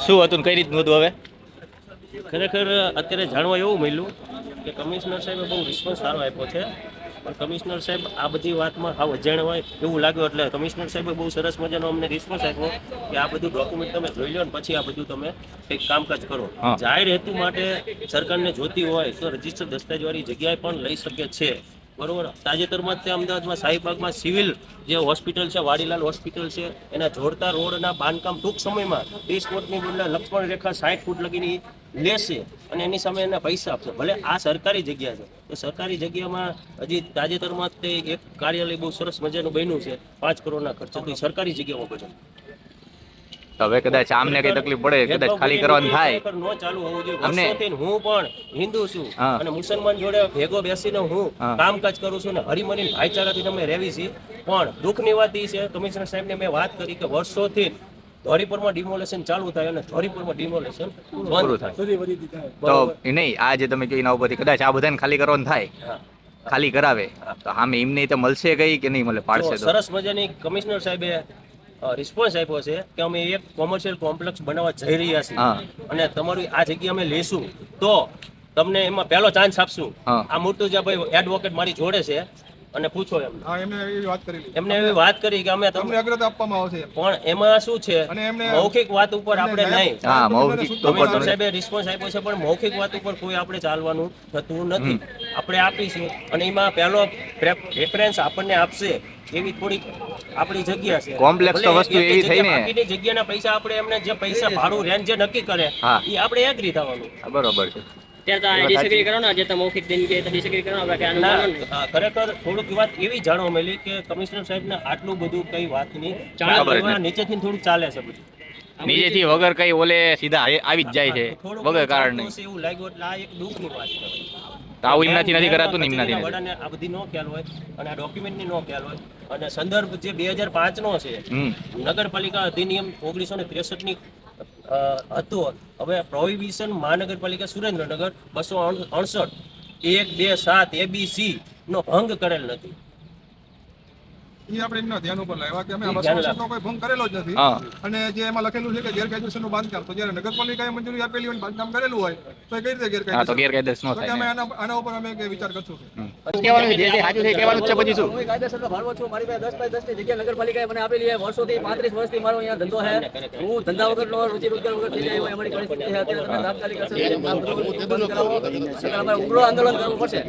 શું હતું ને કઈ રીતનું હતું હવે? ખરેખર અત્યારે જાણવા એવું મળ્યું કે કમિશનર સાહેબે બહુ રિસ્પોન્સ સારો આપ્યો છે, પણ કમિશનર સાહેબ આ બધી વાતમાં હાવ અજાણ હોય એવું લાગ્યું. એટલે કમિશનર સાહેબે બહુ સરસ મજાનો અમને રિસ્પોન્સ આપ્યો કે આ બધું ડોક્યુમેન્ટ તમે જોઈ લો ને પછી આ બધું તમે કંઈક કામકાજ કરો. જાહેર હેતુ માટે સરકારને જોતી હોય તો રજીસ્ટર દસ્તાવેજવાળી જગ્યાએ પણ લઈ શકે છે. બરોબર. તાજેતરમાં જ અમદાવાદમાં શાહીબાગમાં સિવિલ જે હોસ્પિટલ છે, વાડીલાલ હોસ્પિટલ છે, એના જોડતા રોડના બાંધકામ ટૂંક સમયમાં 30 ફૂટની લક્ષ્મણ રેખા 60 ફૂટ લગીની લેશે અને એની સામે એના પૈસા આપશે. ભલે આ સરકારી જગ્યા છે, તો સરકારી જગ્યામાં હજી તાજેતરમાં તે એક કાર્યાલય બહુ સરસ મજાનું બન્યું છે 5 કરોડના ખર્ચે, તો સરકારી જગ્યામાં બન્યું. હવે કદાચ આમને કઈ તકલીફ પડે, કદાચ ખાલી કરવાનું થાય નો ચાલુ હોવું જોઈએ. વર્ષોથી હું પણ હિન્દુ છું અને મુસલમાન જોડે ભેગો બેસીને હું કામકાજ કરું છું ને હરીમરીને ભાઈચારાથી અમે રહેવી છીએ. પણ દુઃખની વાત એ છે, કમિશનર સાહેબને મેં વાત કરી કે વર્ષોથી ધોરીપુરમાં ડિમોલેશન ચાલુ થાય અને ધોરીપુરમાં ડિમોલેશન બંધ થાય. તો એ નહીં, આ જે તમે કહ્યું એના ઉપરથી કદાચ આ બધાને ખાલી કરવાનું થાય, ખાલી કરાવે તો આમે એમને તો મળશે કઈ કે નહીં મળે? પાડશે તો સરસ મજાની કમિશનર સાહેબે રિસ્પોન્સ આપ્યો છે કે અમે એક કોમર્શિયલ કોમ્પ્લેક્સ બનાવવા જઈ રહ્યા છીએ અને તમારી આ જગ્યા અમે લેશું તો તમને એમાં પહેલો ચાન્સ આપશું. આ મુર્તુજાભાઈ એડવોકેટ મારી જોડે છે અને પૂછો એમને એવી વાત કરી કે અમે તમને અગ્રતા આપવામાં આવશે, પણ એમાં શું છે મૌખિક વાત ઉપર આપણે નહીં. કમિશનર સાહેબે રિસ્પોન્સ આપ્યો છે પણ મૌખિક વાત ઉપર કોઈ આપણે ચાલવાનું થતું નથી. આપણે આપીશું અને એમાં પહેલો પ્રેફરન્સ આપણને આપશે એવી થોડીક આપણી જગ્યા છે. કોમ્પ્લેક્સ તો વસ્તુ એવી થઈ ને, બાકીની જગ્યાના પૈસા આપણે એમને જે પૈસા ભાડું રેન્ટ જે નક્કી કરે એ આપણે એગ્રી થવાનું. બરોબર છે. ખરેખર થોડુંક વાત એવી જાણવા મળી કે કમિશનર સાહેબને આટલું બધું કઈ વાતની નીચેથી થોડુંક ચાલે છે બધું. નીચેથી વગર કઈ ઓલે સીધા આવી જ જાય છે વગર કારણ નહીં. એવું લાગ્યું એટલે આ એક દુઃખની વાત કહેવાય. આવું એમનાથી નથી કરાતું ને એમનાથી વડાને આ બધી નો ખ્યાલ હોય અને આ ડોક્યુમેન્ટની નો ખ્યાલ હોય અને સંદર્ભ જે 2005 નો છે નગરપાલિકા અધિનિયમ 1963 હતો. હવે પ્રોહિબિશન મહાનગરપાલિકા સુરેન્દ્રનગર 268 1, 2, 7 ABC નો ભંગ કરેલ નથી. એ આપણે એમના ધ્યાન ઉપર લાવ્યા કે અમે આ 268 નો કોઈ ભંગ કરેલો જ નથી અને જે એમાં લખેલું છે કે ગેરકાયદેસરનું બાંધકામ, તો જ્યારે નગરપાલિકાએ મંજૂરી આપેલી હોય બાંધકામ કરેલું હોય તો એ કઈ રીતે ગેરકાયદેસર નો થાય? અમે આના ઉપર અમે વિચાર કરશું. કહેવાનું જે સાચું છે કહેવાનું છે. પછી શું હું કાયદેસરનો ભાડવો છું, મારી પાસે 10 બાય 10 ની જગ્યા નગરપાલિકાએ મને આપેલી છે. વર્ષોથી 35 વર્ષથી મારો અહીંયા ધંધો છે. હું ધંધા વગરનો રોજી રોજગાર વગર થઈ જાય અમારી પરિસ્થિતિ છે. અત્યારે તમે તાત્કાલિક અસર ઉગ્ર આંદોલન કરવું પડશે.